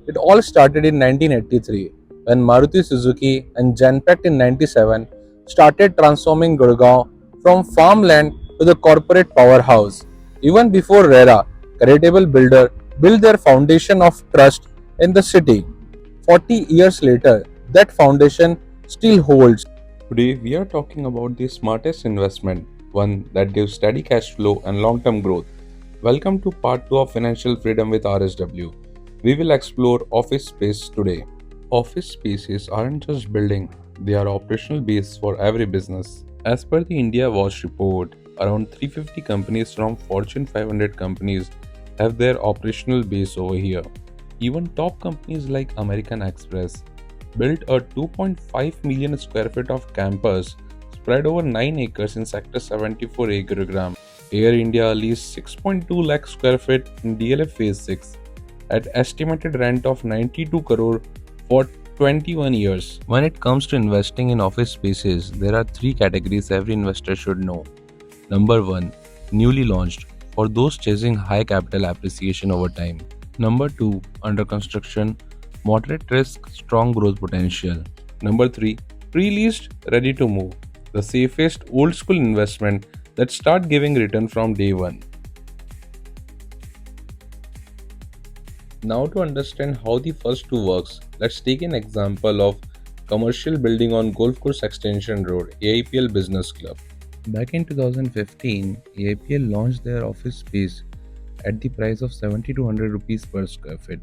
It all started in 1983 when Maruti Suzuki and Genpact in 97 started transforming Gurgaon from farmland to the corporate powerhouse. Even before RERA, Charitable Builder built their foundation of trust in the city. 40 years later, that foundation still holds. Today, we are talking about the smartest investment, one that gives steady cash flow and long term growth. Welcome to part 2 of Financial Freedom with RSW. We will explore office space today. Office spaces aren't just building, they are operational base for every business. As per the India Watch report, around 350 companies from Fortune 500 companies have their operational base over here. Even top companies like American Express built a 2.5 million square feet of campus spread over 9 acres in Sector 74 A Gurugram. Air India leased 6.2 lakh square feet in DLF Phase 6 at estimated rent of 92 crore for 21 years. When it comes to investing in office spaces, there are three categories every investor should know. Number 1, newly launched, for those chasing high capital appreciation over time. Number 2, under construction, moderate risk, strong growth potential. Number 3, pre-leased, ready to move, the safest old school investment that start giving return from day one. Now to understand how the first two works, let's take an example of commercial building on Golf Course Extension Road, AIPL Business Club. Back in 2015, AIPL launched their office space at the price of 7200 rupees per square feet.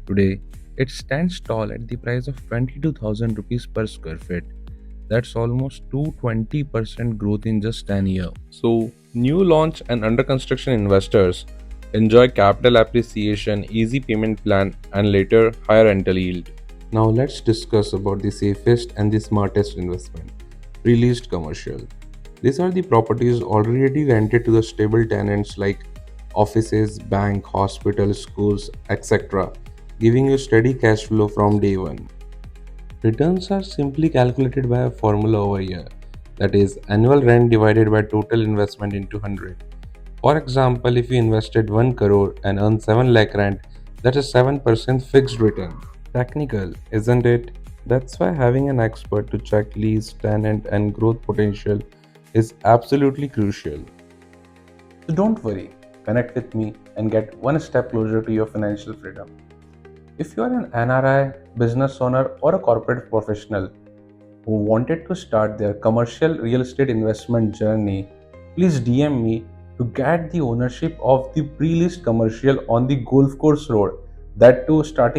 Today, it stands tall at the price of 22,000 rupees per square feet. That's almost 220% growth in just 10 years. So, new launch and under construction investors enjoy capital appreciation, easy payment plan, and later higher rental yield. Now let's discuss about the safest and the smartest investment, pre-leased commercial. These are the properties already rented to the stable tenants like offices, bank, hospitals, schools, etc., giving you steady cash flow from day one. Returns are simply calculated by a formula over here, that is annual rent divided by total investment into 100. For example, if you invested 1 crore and earn 7 lakh rent, that's a 7% fixed return. Technical, isn't it? That's why having an expert to check lease, tenant, and growth potential is absolutely crucial. So don't worry, connect with me and get one step closer to your financial freedom. If you are an NRI, business owner, or a corporate professional who wanted to start their commercial real estate investment journey, please DM me to get the ownership of the pre-leased commercial on the Golf Course Road, that too starting